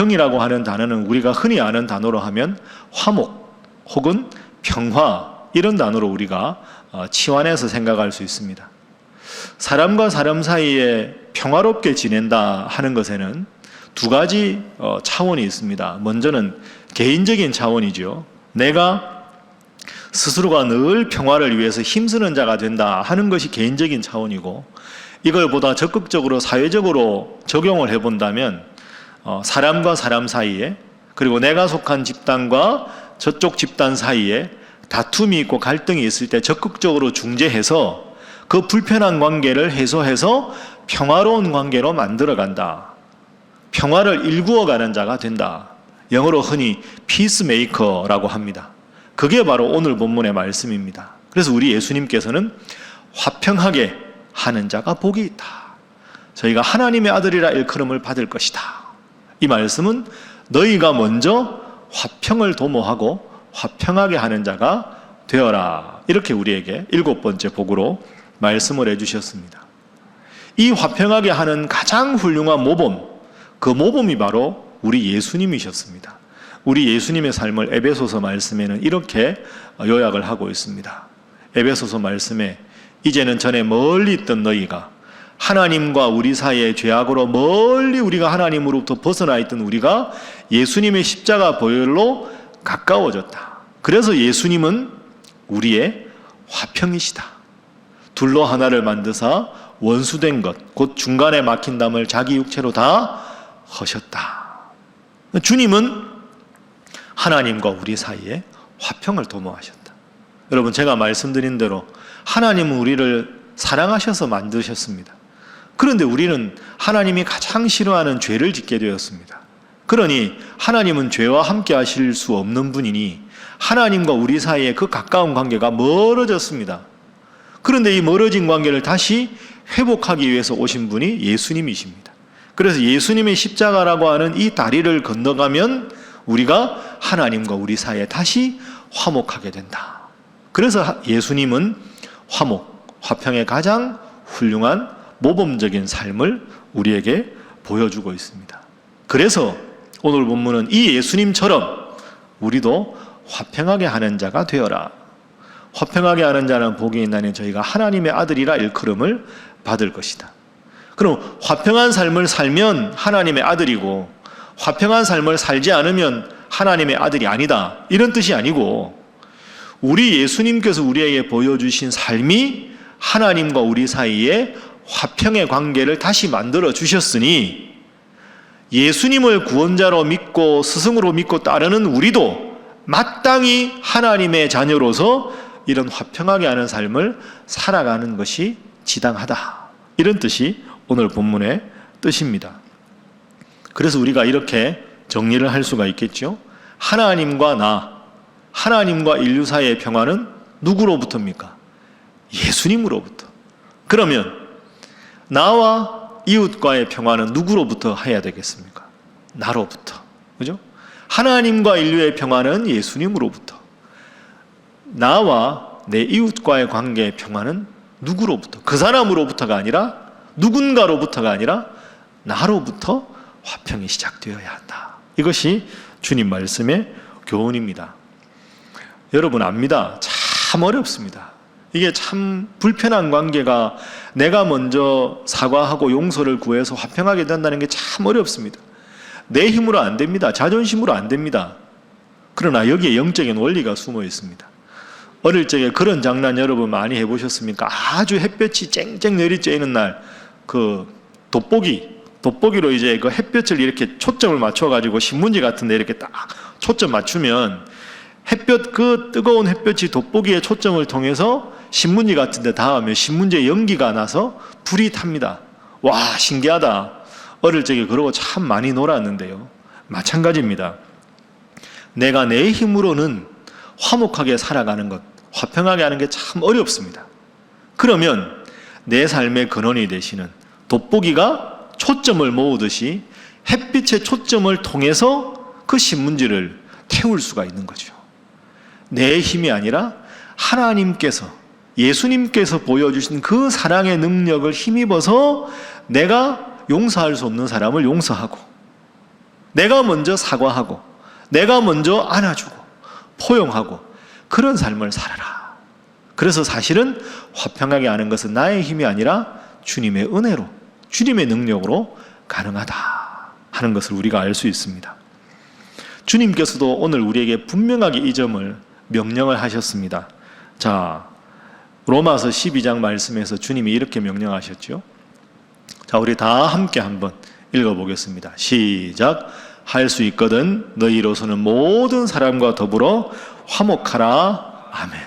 화평이라고 하는 단어는 우리가 흔히 아는 단어로 하면 화목 혹은 평화, 이런 단어로 우리가 치환해서 생각할 수 있습니다. 사람과 사람 사이에 평화롭게 지낸다 하는 것에는 두 가지 차원이 있습니다. 먼저는 개인적인 차원이죠. 내가 스스로가 늘 평화를 위해서 힘쓰는 자가 된다 하는 것이 개인적인 차원이고, 이걸 보다 적극적으로 사회적으로 적용을 해본다면 사람과 사람 사이에, 그리고 내가 속한 집단과 저쪽 집단 사이에 다툼이 있고 갈등이 있을 때 적극적으로 중재해서 그 불편한 관계를 해소해서 평화로운 관계로 만들어간다. 평화를 일구어가는 자가 된다. 영어로 흔히 피스메이커라고 합니다. 그게 바로 오늘 본문의 말씀입니다. 그래서 우리 예수님께서는 화평하게 하는 자가 복이 있다. 저희가 하나님의 아들이라 일컬음을 받을 것이다. 이 말씀은 너희가 먼저 화평을 도모하고 화평하게 하는 자가 되어라, 이렇게 우리에게 7번째 복으로 말씀을 해주셨습니다. 이 화평하게 하는 가장 훌륭한 모범, 그 모범이 바로 우리 예수님이셨습니다. 우리 예수님의 삶을 에베소서 말씀에는 이렇게 요약을 하고 있습니다. 에베소서 말씀에 이제는 전에 멀리 있던 너희가 하나님과 우리 사이의 죄악으로 멀리 우리가 하나님으로부터 벗어나 있던 우리가 예수님의 십자가 보혈로 가까워졌다. 그래서 예수님은 우리의 화평이시다. 둘로 하나를 만드사 원수된 것, 곧 중간에 막힌 담을 자기 육체로 다 허셨다. 주님은 하나님과 우리 사이에 화평을 도모하셨다. 여러분, 제가 말씀드린 대로 하나님은 우리를 사랑하셔서 만드셨습니다. 그런데 우리는 하나님이 가장 싫어하는 죄를 짓게 되었습니다. 그러니 하나님은 죄와 함께 하실 수 없는 분이니 하나님과 우리 사이에 그 가까운 관계가 멀어졌습니다. 그런데 이 멀어진 관계를 다시 회복하기 위해서 오신 분이 예수님이십니다. 그래서 예수님의 십자가라고 하는 이 다리를 건너가면 우리가 하나님과 우리 사이에 다시 화목하게 된다. 그래서 예수님은 화목, 화평의 가장 훌륭한 모범적인 삶을 우리에게 보여주고 있습니다. 그래서 오늘 본문은 이 예수님처럼 우리도 화평하게 하는 자가 되어라. 화평하게 하는 자는 복이 있나니 저희가 하나님의 아들이라 일컬음을 받을 것이다. 그럼 화평한 삶을 살면 하나님의 아들이고, 화평한 삶을 살지 않으면 하나님의 아들이 아니다, 이런 뜻이 아니고, 우리 예수님께서 우리에게 보여주신 삶이 하나님과 우리 사이에 화평의 관계를 다시 만들어 주셨으니 예수님을 구원자로 믿고 스승으로 믿고 따르는 우리도 마땅히 하나님의 자녀로서 이런 화평하게 하는 삶을 살아가는 것이 지당하다, 이런 뜻이 오늘 본문의 뜻입니다. 그래서 우리가 이렇게 정리를 할 수가 있겠죠. 하나님과 나, 하나님과 인류 사이의 평화는 누구로부터입니까? 예수님으로부터. 그러면 나와 이웃과의 평화는 누구로부터 해야 되겠습니까? 나로부터. 그죠? 하나님과 인류의 평화는 예수님으로부터. 나와 내 이웃과의 관계의 평화는 누구로부터? 그 사람으로부터가 아니라, 누군가로부터가 아니라 나로부터 화평이 시작되어야 한다. 이것이 주님 말씀의 교훈입니다. 여러분 압니다. 참 어렵습니다. 이게 참 불편한 관계가 내가 먼저 사과하고 용서를 구해서 화평하게 된다는 게 참 어렵습니다. 내 힘으로 안 됩니다. 자존심으로 안 됩니다. 그러나 여기에 영적인 원리가 숨어 있습니다. 어릴 적에 그런 장난 여러분 많이 해보셨습니까? 아주 햇볕이 쨍쨍 내리쬐는 날, 그 돋보기로 이제 그 햇볕을 이렇게 초점을 맞춰가지고 신문지 같은 데 이렇게 딱 초점 맞추면 햇볕, 그 뜨거운 햇볕이 돋보기의 초점을 통해서 신문지 같은 데 닿으면 신문지에 연기가 나서 불이 탑니다. 와, 신기하다. 어릴 적에 그러고 참 많이 놀았는데요. 마찬가지입니다. 내가 내 힘으로는 화목하게 살아가는 것, 화평하게 하는 게 참 어렵습니다. 그러면 내 삶의 근원이 되시는 돋보기가 초점을 모으듯이 햇빛의 초점을 통해서 그 신문지를 태울 수가 있는 거죠. 내 힘이 아니라 하나님께서, 예수님께서 보여주신 그 사랑의 능력을 힘입어서 내가 용서할 수 없는 사람을 용서하고, 내가 먼저 사과하고 내가 먼저 안아주고 포용하고 그런 삶을 살아라. 그래서 사실은 화평하게 하는 것은 나의 힘이 아니라 주님의 은혜로, 주님의 능력으로 가능하다 하는 것을 우리가 알 수 있습니다. 주님께서도 오늘 우리에게 분명하게 이 점을 명령을 하셨습니다. 자, 로마서 12장 말씀에서 주님이 이렇게 명령하셨죠. 자, 우리 다 함께 한번 읽어보겠습니다. 시작. 할 수 있거든 너희로서는 모든 사람과 더불어 화목하라. 아멘.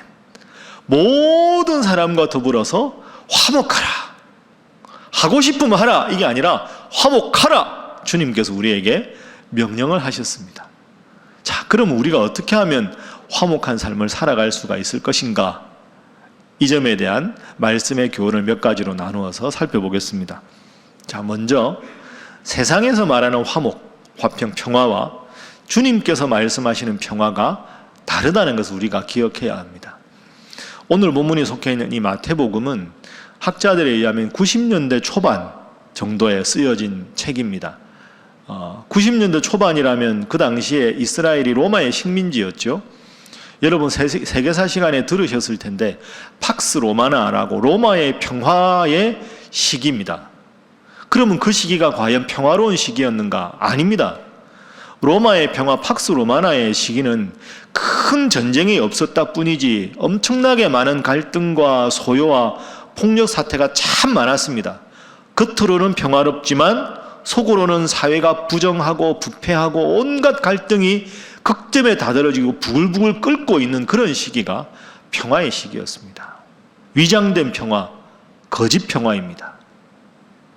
모든 사람과 더불어서 화목하라. 하고 싶으면 하라. 이게 아니라 화목하라. 주님께서 우리에게 명령을 하셨습니다. 자, 그럼 우리가 어떻게 하면 화목한 삶을 살아갈 수가 있을 것인가? 이 점에 대한 말씀의 교훈을 몇 가지로 나누어서 살펴보겠습니다. 자, 먼저 세상에서 말하는 화목, 화평, 평화와 주님께서 말씀하시는 평화가 다르다는 것을 우리가 기억해야 합니다. 오늘 본문이 속해 있는 이 마태복음은 학자들에 의하면 90년대 초반 정도에 쓰여진 책입니다. 90년대 초반이라면 그 당시에 이스라엘이 로마의 식민지였죠. 여러분 세계사 시간에 들으셨을 텐데 팍스 로마나라고 로마의 평화의 시기입니다. 그러면 그 시기가 과연 평화로운 시기였는가? 아닙니다. 로마의 평화, 팍스 로마나의 시기는 큰 전쟁이 없었다 뿐이지 엄청나게 많은 갈등과 소요와 폭력 사태가 참 많았습니다. 겉으로는 평화롭지만 속으로는 사회가 부정하고 부패하고 온갖 갈등이 극점에 다다라지고 부글부글 끓고 있는 그런 시기가 평화의 시기였습니다. 위장된 평화, 거짓 평화입니다.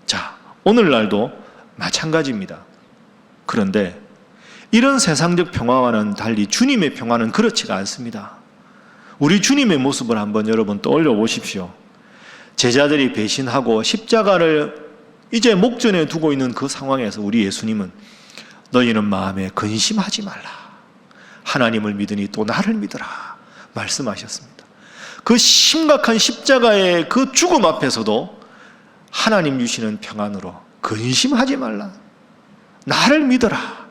자, 오늘날도 마찬가지입니다. 그런데 이런 세상적 평화와는 달리 주님의 평화는 그렇지가 않습니다. 우리 주님의 모습을 한번 여러분 떠올려 보십시오. 제자들이 배신하고 십자가를 이제 목전에 두고 있는 그 상황에서 우리 예수님은 너희는 마음에 근심하지 말라. 하나님을 믿으니 또 나를 믿으라. 말씀하셨습니다. 그 심각한 십자가의 그 죽음 앞에서도 하나님 주시는 평안으로 근심하지 말라. 나를 믿어라.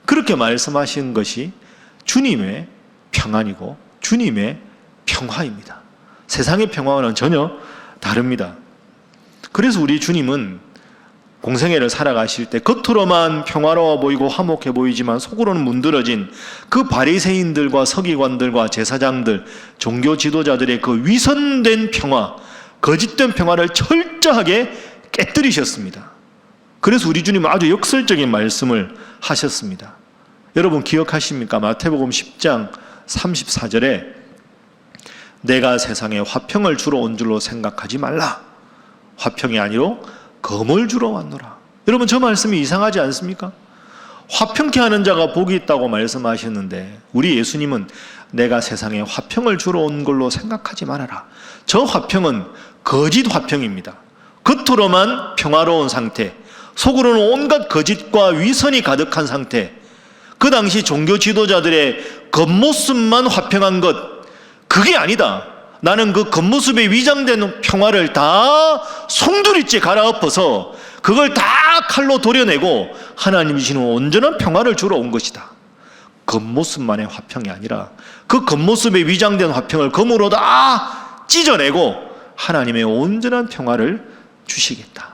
그렇게 말씀하신 것이 주님의 평안이고 주님의 평화입니다. 세상의 평화와는 전혀 다릅니다. 그래서 우리 주님은 공생애를 살아가실 때 겉으로만 평화로워 보이고 화목해 보이지만 속으로는 문드러진 그 바리새인들과 서기관들과 제사장들, 종교 지도자들의 그 위선된 평화, 거짓된 평화를 철저하게 깨뜨리셨습니다. 그래서 우리 주님은 아주 역설적인 말씀을 하셨습니다. 여러분 기억하십니까? 마태복음 10장 34절에 내가 세상에 화평을 주러 온 줄로 생각하지 말라. 화평이 아니로 검을 주러 왔노라. 여러분 저 말씀이 이상하지 않습니까? 화평케 하는 자가 복이 있다고 말씀하셨는데 우리 예수님은 내가 세상에 화평을 주러 온 걸로 생각하지 말아라. 저 화평은 거짓 화평입니다. 겉으로만 평화로운 상태, 속으로는 온갖 거짓과 위선이 가득한 상태, 그 당시 종교 지도자들의 겉모습만 화평한 것, 그게 아니다. 나는 그 겉모습에 위장된 평화를 다 송두리째 갈아엎어서 그걸 다 칼로 도려내고 하나님이 주시는 온전한 평화를 주러 온 것이다. 겉모습만의 화평이 아니라 그 겉모습에 위장된 화평을 검으로 다 찢어내고 하나님의 온전한 평화를 주시겠다.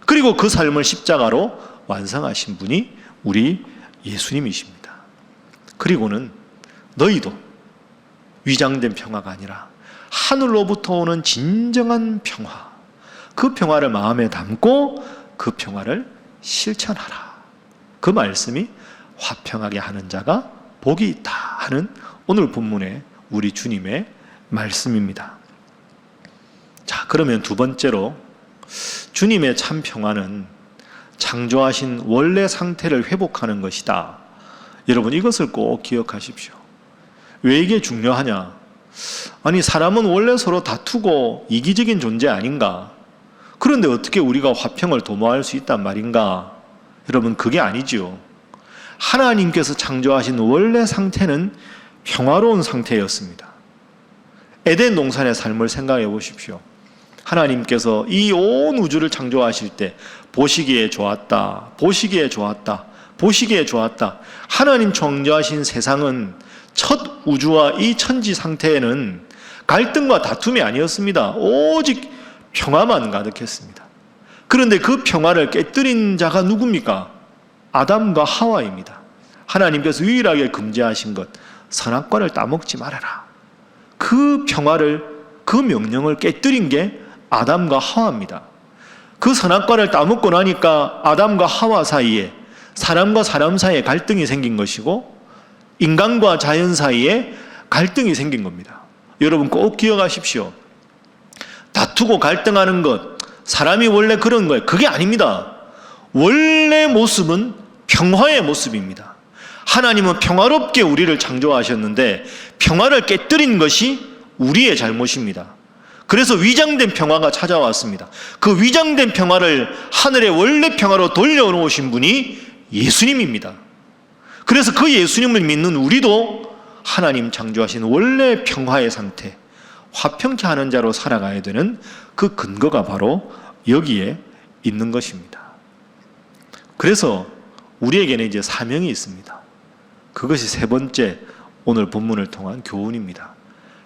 그리고 그 삶을 십자가로 완성하신 분이 우리 예수님이십니다. 그리고는 너희도 위장된 평화가 아니라 하늘로부터 오는 진정한 평화, 그 평화를 마음에 담고 그 평화를 실천하라. 그 말씀이 화평하게 하는 자가 복이 있다 하는 오늘 본문의 우리 주님의 말씀입니다. 자, 그러면 두 번째로 주님의 참 평화는 창조하신 원래 상태를 회복하는 것이다. 여러분 이것을 꼭 기억하십시오. 왜 이게 중요하냐? 아니 사람은 원래 서로 다투고 이기적인 존재 아닌가? 그런데 어떻게 우리가 화평을 도모할 수 있단 말인가? 여러분 그게 아니지요. 하나님께서 창조하신 원래 상태는 평화로운 상태였습니다. 에덴 동산의 삶을 생각해 보십시오. 하나님께서 이 온 우주를 창조하실 때 보시기에 좋았다, 보시기에 좋았다, 보시기에 좋았다. 하나님 창조하신 세상은 첫 우주와 이 천지 상태에는 갈등과 다툼이 아니었습니다. 오직 평화만 가득했습니다. 그런데 그 평화를 깨뜨린 자가 누굽니까? 아담과 하와입니다. 하나님께서 유일하게 금지하신 것, 선악과를 따먹지 말아라. 그 평화를, 그 명령을 깨뜨린 게 아담과 하와입니다. 그 선악과를 따먹고 나니까 아담과 하와 사이에, 사람과 사람 사이에 갈등이 생긴 것이고 인간과 자연 사이에 갈등이 생긴 겁니다. 여러분 꼭 기억하십시오. 다투고 갈등하는 것, 사람이 원래 그런 거예요. 그게 아닙니다. 원래 모습은 평화의 모습입니다. 하나님은 평화롭게 우리를 창조하셨는데 평화를 깨뜨린 것이 우리의 잘못입니다. 그래서 위장된 평화가 찾아왔습니다. 그 위장된 평화를 하늘의 원래 평화로 돌려놓으신 분이 예수님입니다. 그래서 그 예수님을 믿는 우리도 하나님 창조하신 원래 평화의 상태, 화평케 하는 자로 살아가야 되는 그 근거가 바로 여기에 있는 것입니다. 그래서 우리에게는 이제 사명이 있습니다. 그것이 세 번째 오늘 본문을 통한 교훈입니다.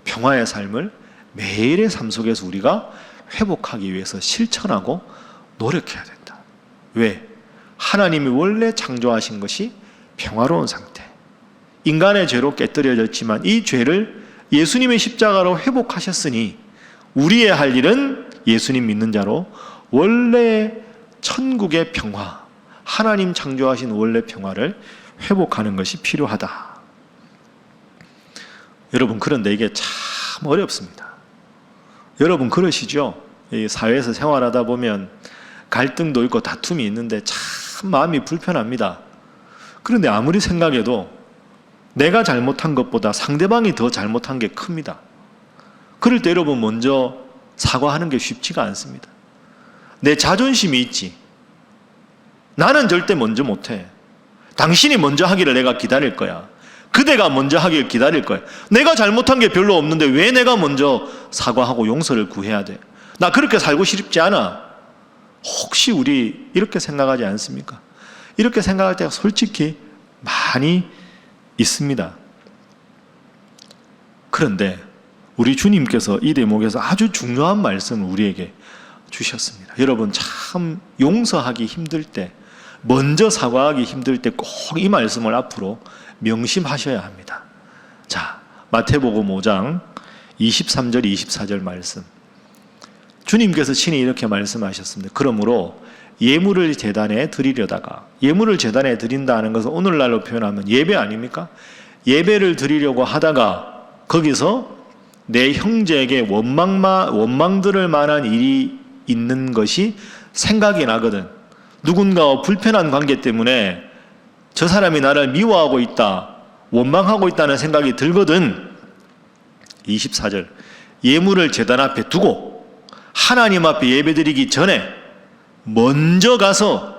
평화의 삶을 매일의 삶 속에서 우리가 회복하기 위해서 실천하고 노력해야 된다. 왜? 하나님이 원래 창조하신 것이 평화로운 상태. 인간의 죄로 깨뜨려졌지만 이 죄를 예수님의 십자가로 회복하셨으니 우리의 할 일은 예수님 믿는 자로 원래 천국의 평화, 하나님 창조하신 원래 평화를 회복하는 것이 필요하다. 여러분, 그런데 이게 참 어렵습니다. 여러분 그러시죠? 이 사회에서 생활하다 보면 갈등도 있고 다툼이 있는데 참 마음이 불편합니다. 그런데 아무리 생각해도 내가 잘못한 것보다 상대방이 더 잘못한 게 큽니다. 그럴 때 여러분 먼저 사과하는 게 쉽지가 않습니다. 내 자존심이 있지. 나는 절대 먼저 못해. 당신이 먼저 하기를 내가 기다릴 거야. 그대가 먼저 하기를 기다릴 거야. 내가 잘못한 게 별로 없는데 왜 내가 먼저 사과하고 용서를 구해야 돼? 나 그렇게 살고 싶지 않아. 혹시 우리 이렇게 생각하지 않습니까? 이렇게 생각할 때가 솔직히 많이 있습니다. 그런데 우리 주님께서 이 대목에서 아주 중요한 말씀을 우리에게 주셨습니다. 여러분 참 용서하기 힘들 때, 먼저 사과하기 힘들 때 꼭 이 말씀을 앞으로 명심하셔야 합니다. 자, 마태복음 5장 23절 24절 말씀. 주님께서 친히 이렇게 말씀하셨습니다. 그러므로 예물을 제단에 드리려다가, 예물을 제단에 드린다는 것은 오늘날로 표현하면 예배 아닙니까? 예배를 드리려고 하다가 거기서 내 형제에게 원망들을 만한 일이 있는 것이 생각이 나거든. 누군가와 불편한 관계 때문에 저 사람이 나를 미워하고 있다, 원망하고 있다는 생각이 들거든. 24절. 예물을 제단 앞에 두고 하나님 앞에 예배드리기 전에 먼저 가서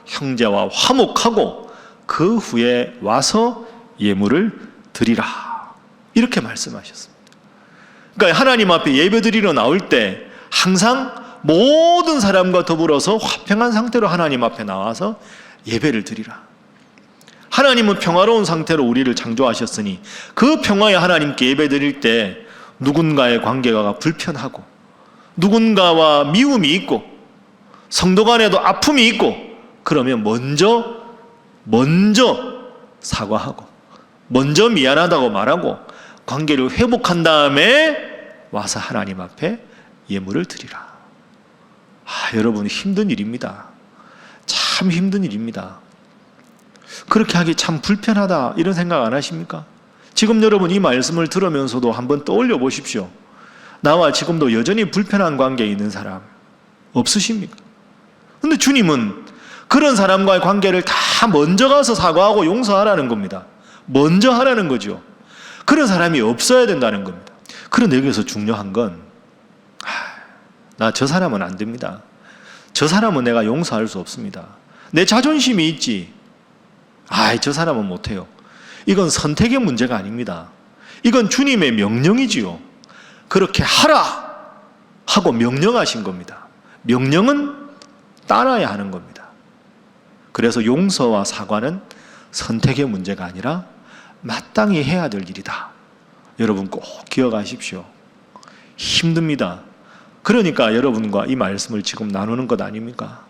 형제와 화목하고 그 후에 와서 예물을 드리라. 이렇게 말씀하셨습니다. 그러니까 하나님 앞에 예배드리러 나올 때 항상 모든 사람과 더불어서 화평한 상태로 하나님 앞에 나와서 예배를 드리라. 하나님은 평화로운 상태로 우리를 창조하셨으니 그 평화에 하나님께 예배드릴 때 누군가의 관계가 불편하고 누군가와 미움이 있고 성도 간에도 아픔이 있고 그러면 먼저 사과하고 먼저 미안하다고 말하고 관계를 회복한 다음에 와서 하나님 앞에 예물을 드리라. 여러분 힘든 일입니다. 참 힘든 일입니다. 그렇게 하기 참 불편하다 이런 생각 안 하십니까? 지금 여러분 이 말씀을 들으면서도 한번 떠올려 보십시오. 나와 지금도 여전히 불편한 관계에 있는 사람 없으십니까? 근데 주님은 그런 사람과의 관계를 다 먼저 가서 사과하고 용서하라는 겁니다. 먼저 하라는 거죠. 그런 사람이 없어야 된다는 겁니다. 그런데 여기서 중요한 건 나 저 사람은 안 됩니다. 저 사람은 내가 용서할 수 없습니다. 내 자존심이 있지. 저 사람은 못해요. 이건 선택의 문제가 아닙니다. 이건 주님의 명령이지요. 그렇게 하라 하고 명령하신 겁니다. 명령은 따라야 하는 겁니다. 그래서 용서와 사과는 선택의 문제가 아니라 마땅히 해야 될 일이다. 여러분 꼭 기억하십시오. 힘듭니다. 그러니까 여러분과 이 말씀을 지금 나누는 것 아닙니까?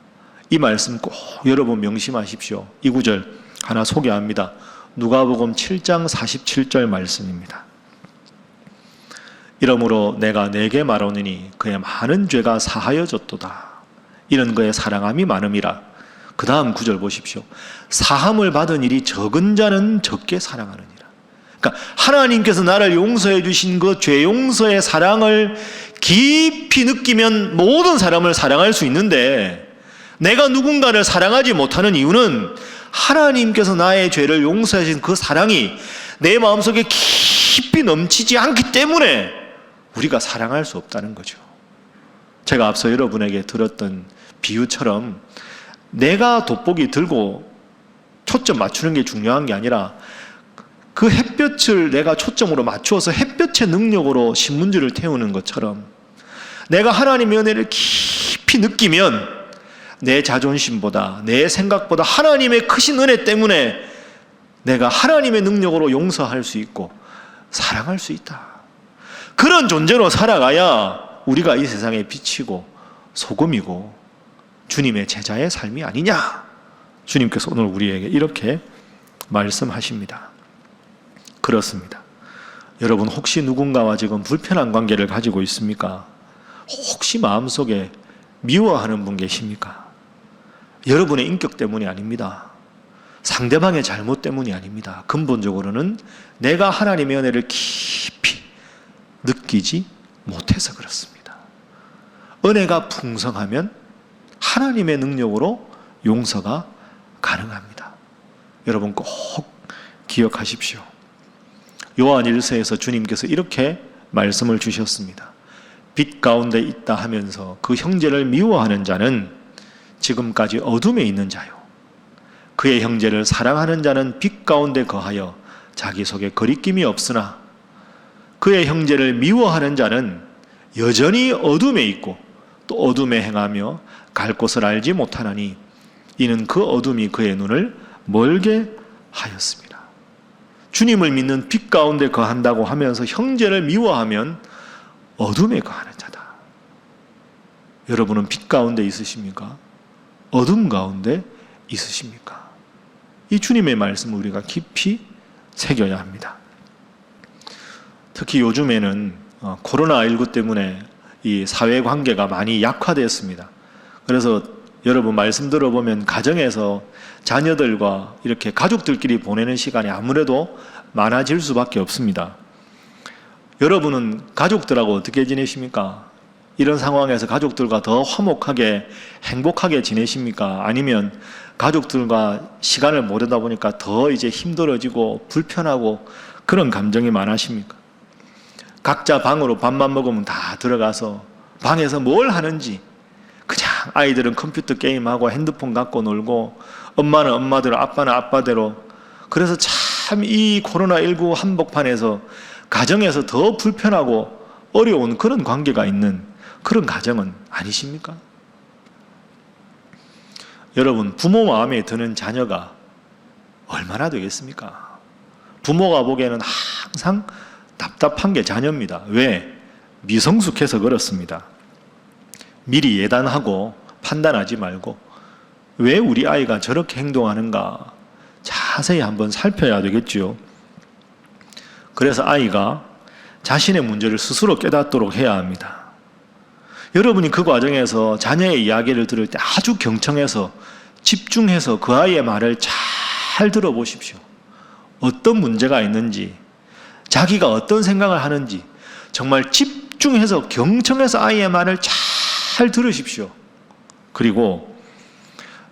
이 말씀 꼭 여러분 명심하십시오. 이 구절 하나 소개합니다. 누가복음 7장 47절 말씀입니다. 이러므로 내가 네게 말하노니 그의 많은 죄가 사하여졌도다. 이는 그의 사랑함이 많음이라. 그 다음 구절 보십시오. 사함을 받은 일이 적은 자는 적게 사랑하느니라. 그러니까 하나님께서 나를 용서해 주신 그 죄 용서의 사랑을 깊이 느끼면 모든 사람을 사랑할 수 있는데, 내가 누군가를 사랑하지 못하는 이유는 하나님께서 나의 죄를 용서하신 그 사랑이 내 마음속에 깊이 넘치지 않기 때문에 우리가 사랑할 수 없다는 거죠. 제가 앞서 여러분에게 들었던 비유처럼 내가 돋보기 들고 초점 맞추는 게 중요한 게 아니라 그 햇볕을 내가 초점으로 맞추어서 햇볕의 능력으로 신문지를 태우는 것처럼 내가 하나님의 은혜를 깊이 느끼면 내 자존심보다 내 생각보다 하나님의 크신 은혜 때문에 내가 하나님의 능력으로 용서할 수 있고 사랑할 수 있다. 그런 존재로 살아가야 우리가 이 세상에 빛이고 소금이고 주님의 제자의 삶이 아니냐. 주님께서 오늘 우리에게 이렇게 말씀하십니다. 그렇습니다. 여러분 혹시 누군가와 지금 불편한 관계를 가지고 있습니까? 혹시 마음속에 미워하는 분 계십니까? 여러분의 인격 때문이 아닙니다. 상대방의 잘못 때문이 아닙니다. 근본적으로는 내가 하나님의 은혜를 깊이 느끼지 못해서 그렇습니다. 은혜가 풍성하면 하나님의 능력으로 용서가 가능합니다. 여러분 꼭 기억하십시오. 요한 1서에서 주님께서 이렇게 말씀을 주셨습니다. 빛 가운데 있다 하면서 그 형제를 미워하는 자는 지금까지 어둠에 있는 자요, 그의 형제를 사랑하는 자는 빛 가운데 거하여 자기 속에 거리낌이 없으나 그의 형제를 미워하는 자는 여전히 어둠에 있고 또 어둠에 행하며 갈 곳을 알지 못하나니 이는 그 어둠이 그의 눈을 멀게 하였습니다. 주님을 믿는 빛 가운데 거한다고 하면서 형제를 미워하면 어둠에 거하는 자다. 여러분은 빛 가운데 있으십니까? 어둠 가운데 있으십니까? 이 주님의 말씀을 우리가 깊이 새겨야 합니다. 특히 요즘에는 코로나19 때문에 이 사회관계가 많이 약화되었습니다. 그래서 여러분 말씀 들어보면 가정에서 자녀들과 이렇게 가족들끼리 보내는 시간이 아무래도 많아질 수밖에 없습니다. 여러분은 가족들하고 어떻게 지내십니까? 이런 상황에서 가족들과 더 화목하게 행복하게 지내십니까? 아니면 가족들과 시간을 보내다 보니까 더 이제 힘들어지고 불편하고 그런 감정이 많으십니까? 각자 방으로 밥만 먹으면 다 들어가서 방에서 뭘 하는지, 그냥 아이들은 컴퓨터 게임하고 핸드폰 갖고 놀고 엄마는 엄마대로 아빠는 아빠대로. 그래서 참 이 코로나19 한복판에서 가정에서 더 불편하고 어려운 그런 관계가 있는 그런 가정은 아니십니까? 여러분 부모 마음에 드는 자녀가 얼마나 되겠습니까? 부모가 보기에는 항상 답답한 게 자녀입니다. 왜? 미성숙해서 그렇습니다. 미리 예단하고 판단하지 말고 왜 우리 아이가 저렇게 행동하는가 자세히 한번 살펴야 되겠죠. 그래서 아이가 자신의 문제를 스스로 깨닫도록 해야 합니다. 여러분이 그 과정에서 자녀의 이야기를 들을 때 아주 경청해서 집중해서 그 아이의 말을 잘 들어보십시오. 어떤 문제가 있는지, 자기가 어떤 생각을 하는지 정말 집중해서 경청해서 아이의 말을 잘 들으십시오. 그리고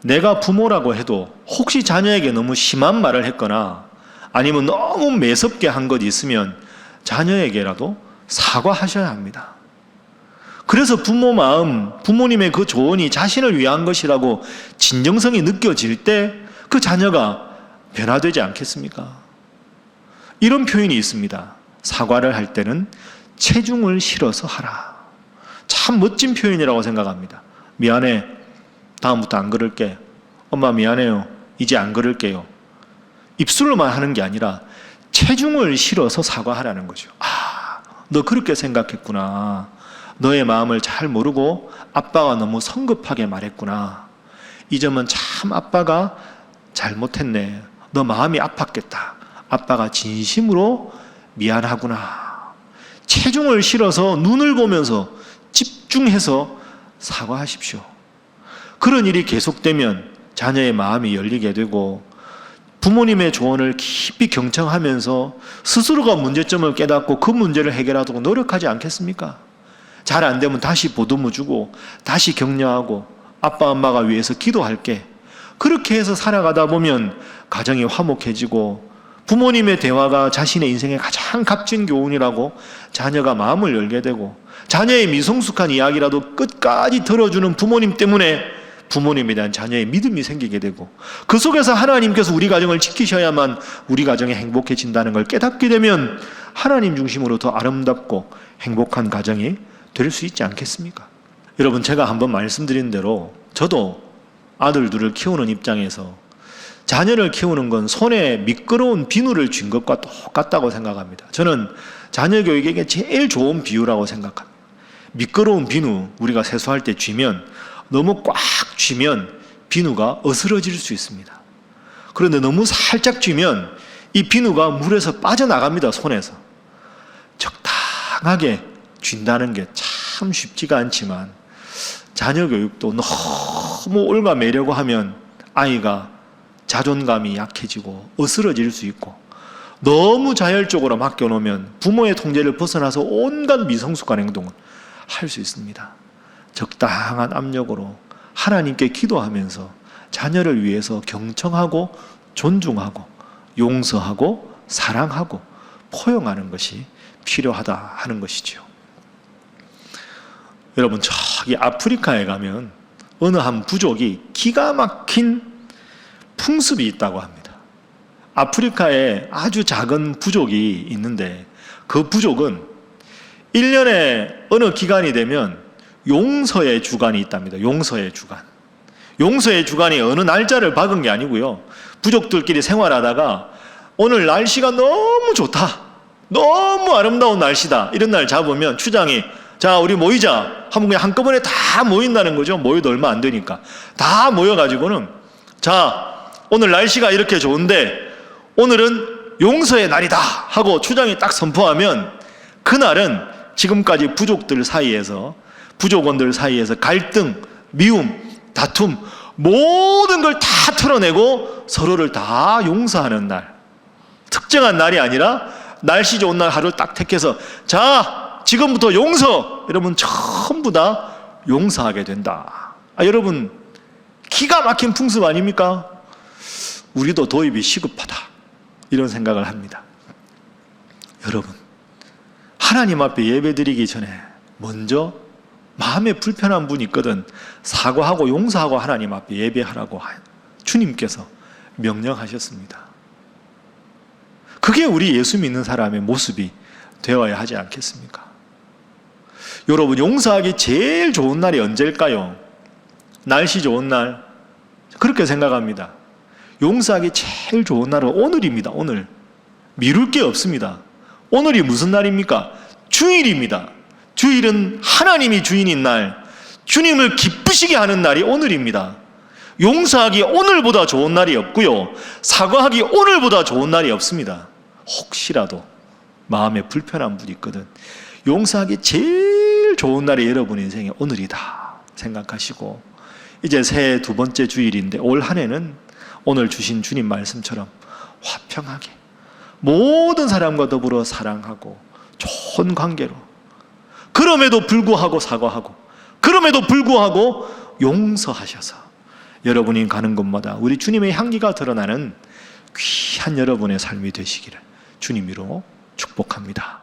내가 부모라고 해도 혹시 자녀에게 너무 심한 말을 했거나 아니면 너무 매섭게 한 것이 있으면 자녀에게라도 사과하셔야 합니다. 그래서 부모 마음, 부모님의 그 조언이 자신을 위한 것이라고 진정성이 느껴질 때 그 자녀가 변화되지 않겠습니까? 이런 표현이 있습니다. 사과를 할 때는 체중을 실어서 하라. 참 멋진 표현이라고 생각합니다. 미안해, 다음부터 안 그럴게. 엄마 미안해요. 이제 안 그럴게요. 입술로만 하는 게 아니라 체중을 실어서 사과하라는 거죠. 아, 너 그렇게 생각했구나. 너의 마음을 잘 모르고 아빠가 너무 성급하게 말했구나. 이 점은 참 아빠가 잘못했네. 너 마음이 아팠겠다. 아빠가 진심으로 미안하구나. 체중을 실어서 눈을 보면서 집중해서 사과하십시오. 그런 일이 계속되면 자녀의 마음이 열리게 되고 부모님의 조언을 깊이 경청하면서 스스로가 문제점을 깨닫고 그 문제를 해결하도록 노력하지 않겠습니까? 잘 안 되면 다시 보듬어 주고 다시 격려하고 아빠 엄마가 위해서 기도할게. 그렇게 해서 살아가다 보면 가정이 화목해지고 부모님의 대화가 자신의 인생의 가장 값진 교훈이라고 자녀가 마음을 열게 되고 자녀의 미성숙한 이야기라도 끝까지 들어주는 부모님 때문에 부모님에 대한 자녀의 믿음이 생기게 되고 그 속에서 하나님께서 우리 가정을 지키셔야만 우리 가정이 행복해진다는 걸 깨닫게 되면 하나님 중심으로 더 아름답고 행복한 가정이 될 수 있지 않겠습니까? 여러분, 제가 한번 말씀드린 대로 저도 아들 둘을 키우는 입장에서 자녀를 키우는 건 손에 미끄러운 비누를 쥔 것과 똑같다고 생각합니다. 저는 자녀 교육에게 제일 좋은 비유라고 생각합니다. 미끄러운 비누 우리가 세수할 때 쥐면 너무 꽉 쥐면 비누가 어스러질 수 있습니다. 그런데 너무 살짝 쥐면 이 비누가 물에서 빠져나갑니다. 손에서. 적당하게 쥔다는 게 참 쉽지가 않지만 자녀 교육도 너무 올가매려고 하면 아이가 자존감이 약해지고 어스러질 수 있고 너무 자율적으로 맡겨놓으면 부모의 통제를 벗어나서 온갖 미성숙한 행동을 할 수 있습니다. 적당한 압력으로 하나님께 기도하면서 자녀를 위해서 경청하고 존중하고 용서하고 사랑하고 포용하는 것이 필요하다 하는 것이죠. 여러분, 저기 아프리카에 가면 어느 한 부족이 기가 막힌 풍습이 있다고 합니다. 아프리카에 아주 작은 부족이 있는데 그 부족은 1년에 어느 기간이 되면 용서의 주간이 있답니다. 용서의 주간. 용서의 주간이 어느 날짜를 박은 게 아니고요. 부족들끼리 생활하다가 오늘 날씨가 너무 좋다. 너무 아름다운 날씨다. 이런 날 잡으면 추장이 자, 우리 모이자 하면 그냥 한꺼번에 다 모인다는 거죠. 모여도 얼마 안 되니까. 다 모여가지고는 자, 오늘 날씨가 이렇게 좋은데 오늘은 용서의 날이다 하고 추장이 딱 선포하면 그날은 지금까지 부족들 사이에서 부족원들 사이에서 갈등, 미움, 다툼 모든 걸 다 털어내고 서로를 다 용서하는 날. 특정한 날이 아니라 날씨 좋은 날 하루를 딱 택해서 자, 지금부터 용서! 여러분 전부 다 용서하게 된다. 여러분 기가 막힌 풍습 아닙니까? 우리도 도입이 시급하다 이런 생각을 합니다. 여러분, 하나님 앞에 예배드리기 전에 먼저 마음에 불편한 분이 있거든 사과하고 용서하고 하나님 앞에 예배하라고 주님께서 명령하셨습니다. 그게 우리 예수 믿는 사람의 모습이 되어야 하지 않겠습니까? 여러분, 용서하기 제일 좋은 날이 언제일까요? 날씨 좋은 날. 그렇게 생각합니다. 용서하기 제일 좋은 날은 오늘입니다. 오늘. 미룰 게 없습니다. 오늘이 무슨 날입니까? 주일입니다. 주일은 하나님이 주인인 날, 주님을 기쁘시게 하는 날이 오늘입니다. 용서하기 오늘보다 좋은 날이 없고요. 사과하기 오늘보다 좋은 날이 없습니다. 혹시라도 마음에 불편한 분이 있거든 용서하기 제일 좋은 날이 여러분 인생의 오늘이다 생각하시고 이제 새해 두 번째 주일인데 올 한 해는 오늘 주신 주님 말씀처럼 화평하게 모든 사람과 더불어 사랑하고 좋은 관계로 그럼에도 불구하고 사과하고 그럼에도 불구하고 용서하셔서 여러분이 가는 곳마다 우리 주님의 향기가 드러나는 귀한 여러분의 삶이 되시기를 주님으로 축복합니다.